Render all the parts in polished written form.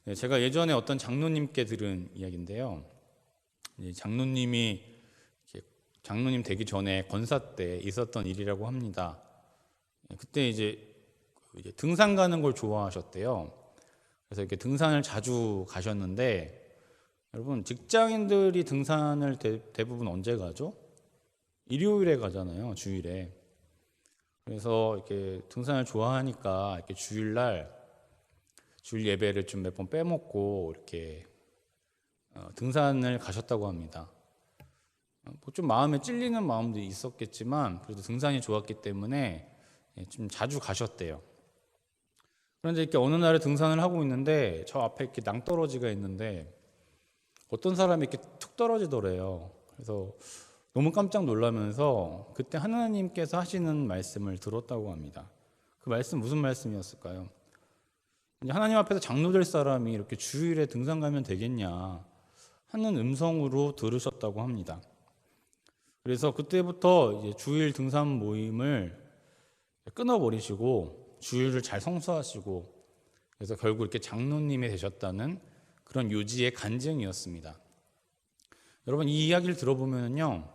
네, 제가 예전에 어떤 장로님께 들은 이야기인데요. 장로님이 장로님 되기 전에 권사 때 있었던 일이라고 합니다. 그때 이제 등산 가는 걸 좋아하셨대요. 그래서 이렇게 등산을 자주 가셨는데, 여러분 직장인들이 등산을 대부분 언제 가죠? 일요일에 가잖아요, 주일에. 그래서 이렇게 등산을 좋아하니까 이렇게 주일 예배를 좀 몇 번 빼먹고 이렇게 등산을 가셨다고 합니다. 뭐 좀 마음에 찔리는 마음도 있었겠지만 그래도 등산이 좋았기 때문에 좀 자주 가셨대요. 그런데 이렇게 어느 날에 등산을 하고 있는데 저 앞에 이렇게 낭떠러지가 있는데 어떤 사람이 이렇게 툭 떨어지더래요. 그래서 너무 깜짝 놀라면서 그때 하나님께서 하시는 말씀을 들었다고 합니다. 그 말씀 무슨 말씀이었을까요? 하나님 앞에서 장로 될 사람이 이렇게 주일에 등산 가면 되겠냐 하는 음성으로 들으셨다고 합니다. 그래서 그때부터 이제 주일 등산 모임을 끊어버리시고 주일을 잘 성수하시고, 그래서 결국 이렇게 장로님이 되셨다는 그런 요지의 간증이었습니다. 여러분 이 이야기를 들어보면요,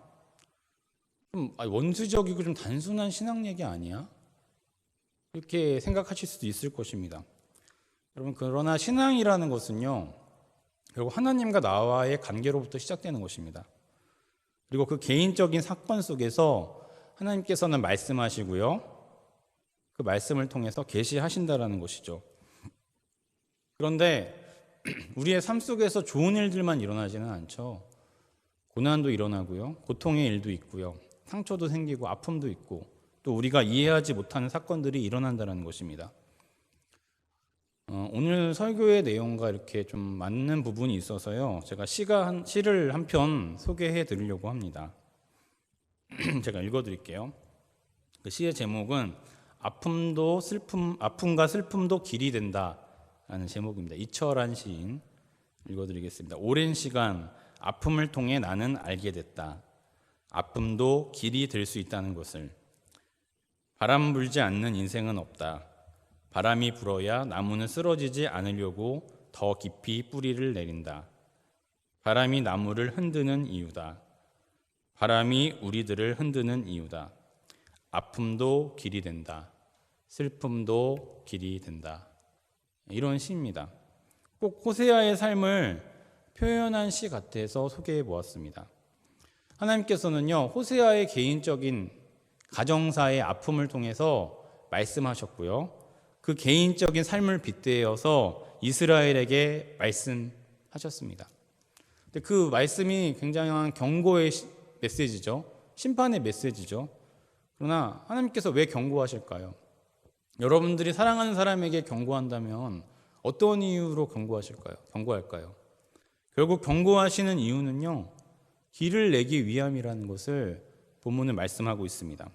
좀 원수적이고 좀 단순한 신앙 얘기 아니야? 이렇게 생각하실 수도 있을 것입니다. 여러분 그러나 신앙이라는 것은요, 결국 하나님과 나와의 관계로부터 시작되는 것입니다. 그리고 그 개인적인 사건 속에서 하나님께서는 말씀하시고요, 그 말씀을 통해서 계시하신다라는 것이죠. 그런데 우리의 삶 속에서 좋은 일들만 일어나지는 않죠. 고난도 일어나고요, 고통의 일도 있고요, 상처도 생기고 아픔도 있고, 또 우리가 이해하지 못하는 사건들이 일어난다는 것입니다. 오늘 설교의 내용과 이렇게 좀 맞는 부분이 있어서요, 제가 시를 한 편 소개해 드리려고 합니다. 제가 읽어드릴게요. 그 시의 제목은 아픔과 슬픔도 길이 된다라는 제목입니다. 이철한 시인 읽어드리겠습니다. 오랜 시간 아픔을 통해 나는 알게 됐다. 아픔도 길이 될 수 있다는 것을. 바람 불지 않는 인생은 없다. 바람이 불어야 나무는 쓰러지지 않으려고 더 깊이 뿌리를 내린다. 바람이 나무를 흔드는 이유다. 바람이 우리들을 흔드는 이유다. 아픔도 길이 된다. 슬픔도 길이 된다. 이런 시입니다. 꼭 호세아의 삶을 표현한 시 같아서 소개해 보았습니다. 하나님께서는요, 호세아의 개인적인 가정사의 아픔을 통해서 말씀하셨고요, 그 개인적인 삶을 빗대어서 이스라엘에게 말씀하셨습니다. 근데 그 말씀이 굉장한 경고의 메시지죠. 심판의 메시지죠. 그러나 하나님께서 왜 경고하실까요? 여러분들이 사랑하는 사람에게 경고한다면 어떤 이유로 경고할까요? 결국 경고하시는 이유는요, 길을 내기 위함이라는 것을 본문은 말씀하고 있습니다.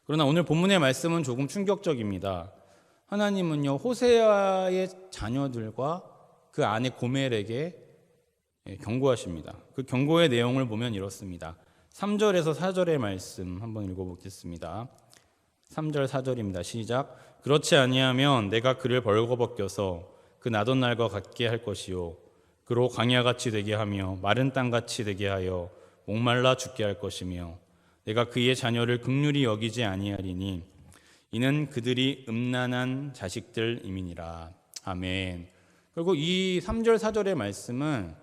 그러나 오늘 본문의 말씀은 조금 충격적입니다. 하나님은요, 호세아의 자녀들과 그 아내 고멜에게 경고하십니다. 그 경고의 내용을 보면 이렇습니다. 3절에서 4절의 말씀 한번 읽어보겠습니다. 3절 4절입니다. 시작. 그렇지 아니하면 내가 그를 벌거벗겨서 그 나던 날과 같게 할 것이요, 그로 광야같이 되게 하며 마른 땅같이 되게 하여 목말라 죽게 할 것이며, 내가 그의 자녀를 긍휼히 여기지 아니하리니 이는 그들이 음란한 자식들임이니라. 아멘. 그리고 이 3절 4절의 말씀은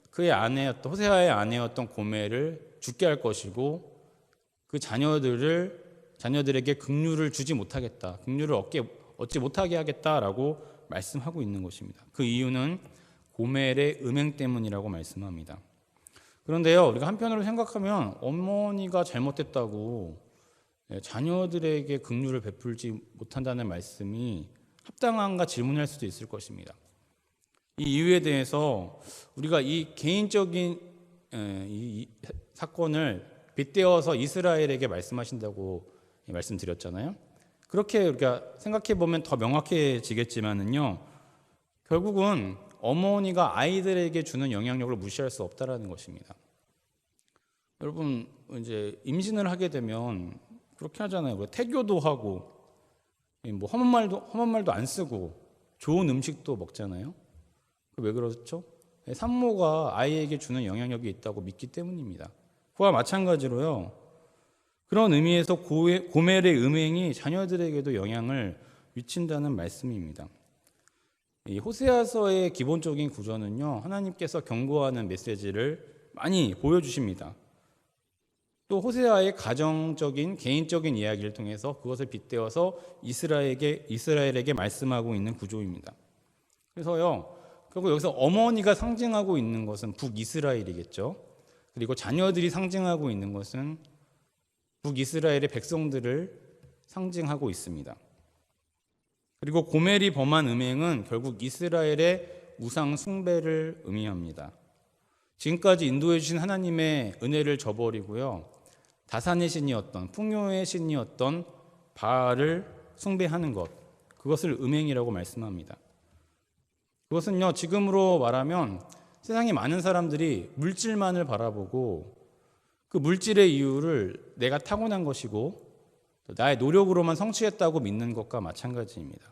그의 아내였던 호세아의 아내였던 고멜을 죽게 할 것이고, 그 자녀들에게 긍휼을 주지 못하겠다, 긍휼을 얻지 못하게 하겠다라고 말씀하고 있는 것입니다. 그 이유는 고멜의 음행 때문이라고 말씀합니다. 그런데요, 우리가 한편으로 생각하면 어머니가 잘못됐다고 자녀들에게 긍휼을 베풀지 못한다는 말씀이 합당한가 질문할 수도 있을 것입니다. 이 이유에 대해서 우리가 이 개인적인 이 사건을 빗대어서 이스라엘에게 말씀하신다고 말씀드렸잖아요. 그렇게 우리가 생각해 보면 더 명확해지겠지만은요, 결국은 어머니가 아이들에게 주는 영향력을 무시할 수 없다라는 것입니다. 여러분 이제 임신을 하게 되면 그렇게 하잖아요. 태교도 하고 뭐 험한 말도 안 쓰고 좋은 음식도 먹잖아요. 왜 그렇죠? 산모가 아이에게 주는 영향력이 있다고 믿기 때문입니다. 그와 마찬가지로요. 그런 의미에서 고멜의 음행이 자녀들에게도 영향을 미친다는 말씀입니다. 이 호세아서의 기본적인 구조는요, 하나님께서 경고하는 메시지를 많이 보여주십니다. 또 호세아의 가정적인 개인적인 이야기를 통해서 그것을 빗대어서 이스라엘에게 말씀하고 있는 구조입니다. 그래서요, 결국 여기서 어머니가 상징하고 있는 것은 북이스라엘이겠죠. 그리고 자녀들이 상징하고 있는 것은 북이스라엘의 백성들을 상징하고 있습니다. 그리고 고멜이 범한 음행은 결국 이스라엘의 우상 숭배를 의미합니다. 지금까지 인도해 주신 하나님의 은혜를 저버리고요, 다산의 신이었던, 풍요의 신이었던 바알을 숭배하는 것, 그것을 음행이라고 말씀합니다. 그것은요, 지금으로 말하면 세상에 많은 사람들이 물질만을 바라보고 그 물질의 이유를 내가 타고난 것이고 나의 노력으로만 성취했다고 믿는 것과 마찬가지입니다.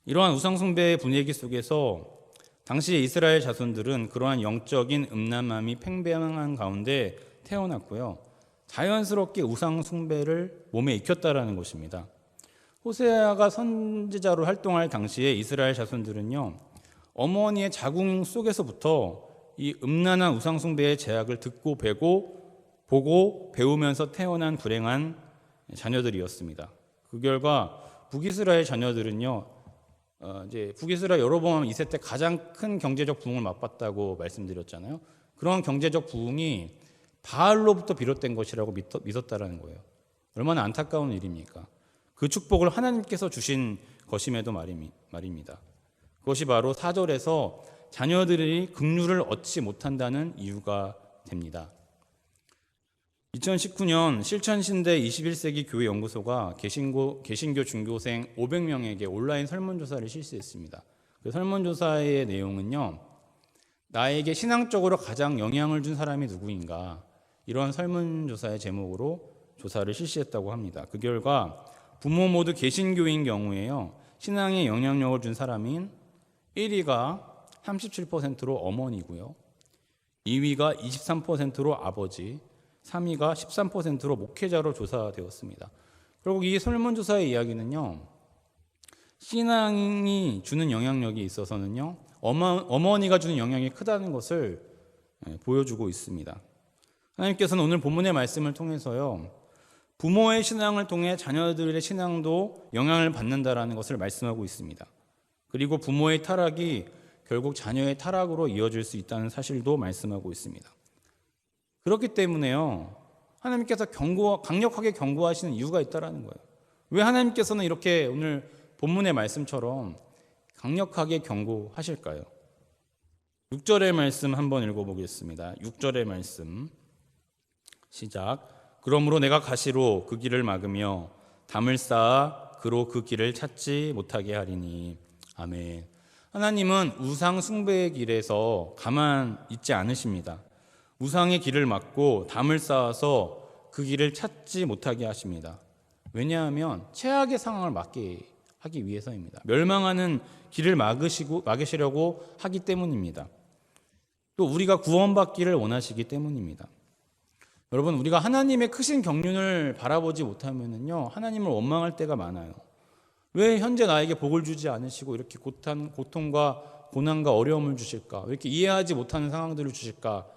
이러한 우상숭배의 분위기 속에서 당시 이스라엘 자손들은 그러한 영적인 음란함이 팽배한 가운데 태어났고요, 자연스럽게 우상숭배를 몸에 익혔다라는 것입니다. 호세아가 선지자로 활동할 당시에 이스라엘 자손들은요, 어머니의 자궁 속에서부터 이 음란한 우상숭배의 제약을 듣고 보고 배우면서 태어난 불행한 자녀들이었습니다. 그 결과 북이스라엘 자녀들은요, 이제 북이스라엘 여로보암 2세 때 가장 큰 경제적 부흥을 맛봤다고 말씀드렸잖아요. 그런 경제적 부흥이 바알로부터 비롯된 것이라고 믿었다라는 거예요. 얼마나 안타까운 일입니까? 그 축복을 하나님께서 주신 것임에도 말입니다. 그것이 바로 4절에서 자녀들이 긍휼을 얻지 못한다는 이유가 됩니다. 2019년 실천신대 21세기 교회 연구소가 개신교 중교생 500명에게 온라인 설문조사를 실시했습니다. 그 설문조사의 내용은요, 나에게 신앙적으로 가장 영향을 준 사람이 누구인가, 이런 설문조사의 제목으로 조사를 실시했다고 합니다. 그 결과 부모 모두 개신교인 경우에요, 신앙에 영향력을 준 사람인 1위가 37%로 어머니고요, 2위가 23%로 아버지, 3위가 13%로 목회자로 조사되었습니다. 결국 이 설문조사의 이야기는요, 신앙이 주는 영향력이 있어서는요, 어머니가 주는 영향이 크다는 것을 보여주고 있습니다. 하나님께서는 오늘 본문의 말씀을 통해서요, 부모의 신앙을 통해 자녀들의 신앙도 영향을 받는다라는 것을 말씀하고 있습니다. 그리고 부모의 타락이 결국 자녀의 타락으로 이어질 수 있다는 사실도 말씀하고 있습니다. 그렇기 때문에요, 하나님께서 강력하게 경고하시는 이유가 있다라는 거예요. 왜 하나님께서는 이렇게 오늘 본문의 말씀처럼 강력하게 경고하실까요? 6절의 말씀 한번 읽어보겠습니다. 6절의 말씀 시작. 그러므로 내가 가시로 그 길을 막으며 담을 쌓아 그로 그 길을 찾지 못하게 하리니. 아멘. 하나님은 우상 숭배의 길에서 가만 있지 않으십니다. 우상의 길을 막고 담을 쌓아서 그 길을 찾지 못하게 하십니다. 왜냐하면 최악의 상황을 막게 하기 위해서입니다. 멸망하는 길을 막으시려고 하기 때문입니다. 또 우리가 구원받기를 원하시기 때문입니다. 여러분, 우리가 하나님의 크신 경륜을 바라보지 못하면요, 하나님을 원망할 때가 많아요. 왜 현재 나에게 복을 주지 않으시고 이렇게 고통과 고난과 어려움을 주실까? 왜 이렇게 이해하지 못하는 상황들을 주실까?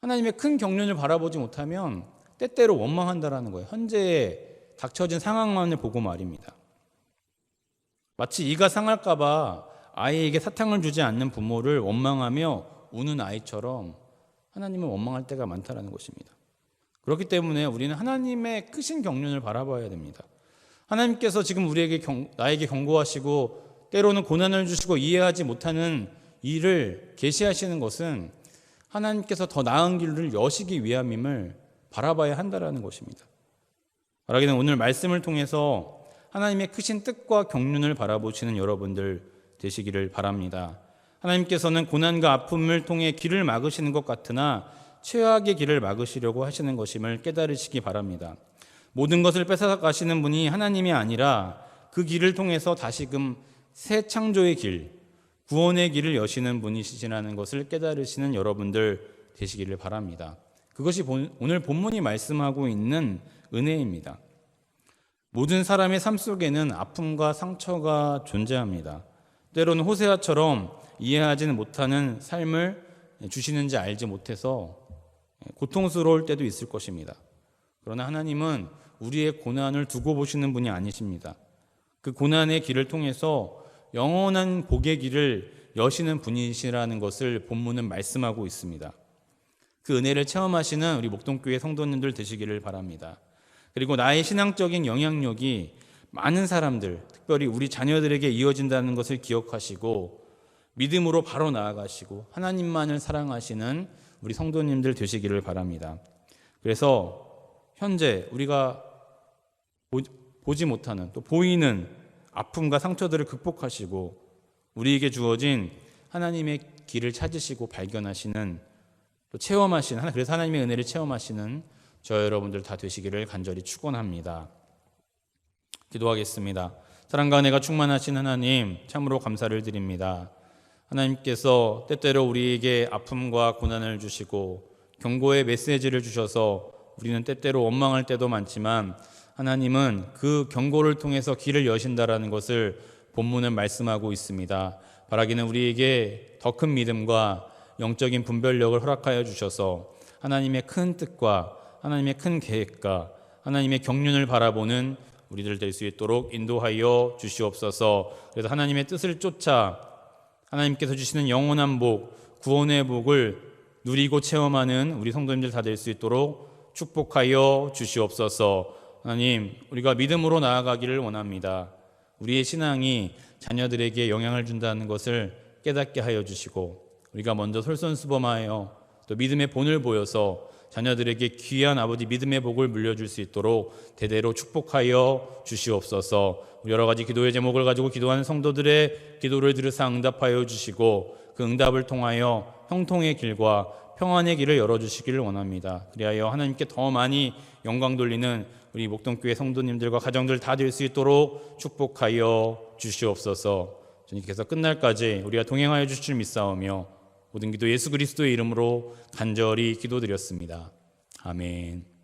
하나님의 큰 경륜을 바라보지 못하면 때때로 원망한다라는 거예요. 현재에 닥쳐진 상황만을 보고 말입니다. 마치 이가 상할까 봐 아이에게 사탕을 주지 않는 부모를 원망하며 우는 아이처럼 하나님을 원망할 때가 많다라는 것입니다. 그렇기 때문에 우리는 하나님의 크신 경륜을 바라봐야 됩니다. 하나님께서 지금 나에게 경고하시고 때로는 고난을 주시고 이해하지 못하는 일을 계시하시는 것은 하나님께서 더 나은 길을 여시기 위함임을 바라봐야 한다라는 것입니다. 바라기는 오늘 말씀을 통해서 하나님의 크신 뜻과 경륜을 바라보시는 여러분들 되시기를 바랍니다. 하나님께서는 고난과 아픔을 통해 길을 막으시는 것 같으나 최악의 길을 막으시려고 하시는 것임을 깨달으시기 바랍니다. 모든 것을 뺏어가시는 분이 하나님이 아니라 그 길을 통해서 다시금 새 창조의 길, 구원의 길을 여시는 분이시라는 것을 깨달으시는 여러분들 되시기를 바랍니다. 그것이 오늘 본문이 말씀하고 있는 은혜입니다. 모든 사람의 삶 속에는 아픔과 상처가 존재합니다. 때로는 호세아처럼 이해하지는 못하는 삶을 주시는지 알지 못해서 고통스러울 때도 있을 것입니다. 그러나 하나님은 우리의 고난을 두고 보시는 분이 아니십니다. 그 고난의 길을 통해서 영원한 복의 길을 여시는 분이시라는 것을 본문은 말씀하고 있습니다. 그 은혜를 체험하시는 우리 목동교회 성도님들 되시기를 바랍니다. 그리고 나의 신앙적인 영향력이 많은 사람들, 특별히 우리 자녀들에게 이어진다는 것을 기억하시고 믿음으로 바로 나아가시고 하나님만을 사랑하시는 우리 성도님들 되시기를 바랍니다. 그래서 현재 우리가 보지 못하는 또 보이는 아픔과 상처들을 극복하시고 우리에게 주어진 하나님의 길을 찾으시고 발견하시는 또 체험하시는, 그래서 하나님의 은혜를 체험하시는 저 여러분들 다 되시기를 간절히 축원합니다. 기도하겠습니다. 사랑과 은혜가 충만하신 하나님, 참으로 감사를 드립니다. 하나님께서 때때로 우리에게 아픔과 고난을 주시고 경고의 메시지를 주셔서 우리는 때때로 원망할 때도 많지만 하나님은 그 경고를 통해서 길을 여신다라는 것을 본문은 말씀하고 있습니다. 바라기는 우리에게 더 큰 믿음과 영적인 분별력을 허락하여 주셔서 하나님의 큰 뜻과 하나님의 큰 계획과 하나님의 경륜을 바라보는 우리들 될 수 있도록 인도하여 주시옵소서. 그래서 하나님의 뜻을 쫓아 하나님께서 주시는 영원한 복, 구원의 복을 누리고 체험하는 우리 성도님들 다 될 수 있도록 축복하여 주시옵소서. 하나님, 우리가 믿음으로 나아가기를 원합니다. 우리의 신앙이 자녀들에게 영향을 준다는 것을 깨닫게 하여 주시고 우리가 먼저 솔선수범하여 또 믿음의 본을 보여서 자녀들에게 귀한 아버지 믿음의 복을 물려줄 수 있도록 대대로 축복하여 주시옵소서. 여러 가지 기도의 제목을 가지고 기도하는 성도들의 기도를 들으사 응답하여 주시고 그 응답을 통하여 형통의 길과 평안의 길을 열어주시기를 원합니다. 그리하여 하나님께 더 많이 영광 돌리는 우리 목동교회 성도님들과 가정들 다 될 수 있도록 축복하여 주시옵소서. 주님께서 끝날까지 우리가 동행하여 주실 줄 믿사오며 모든 기도 예수 그리스도의 이름으로 간절히 기도드렸습니다. 아멘.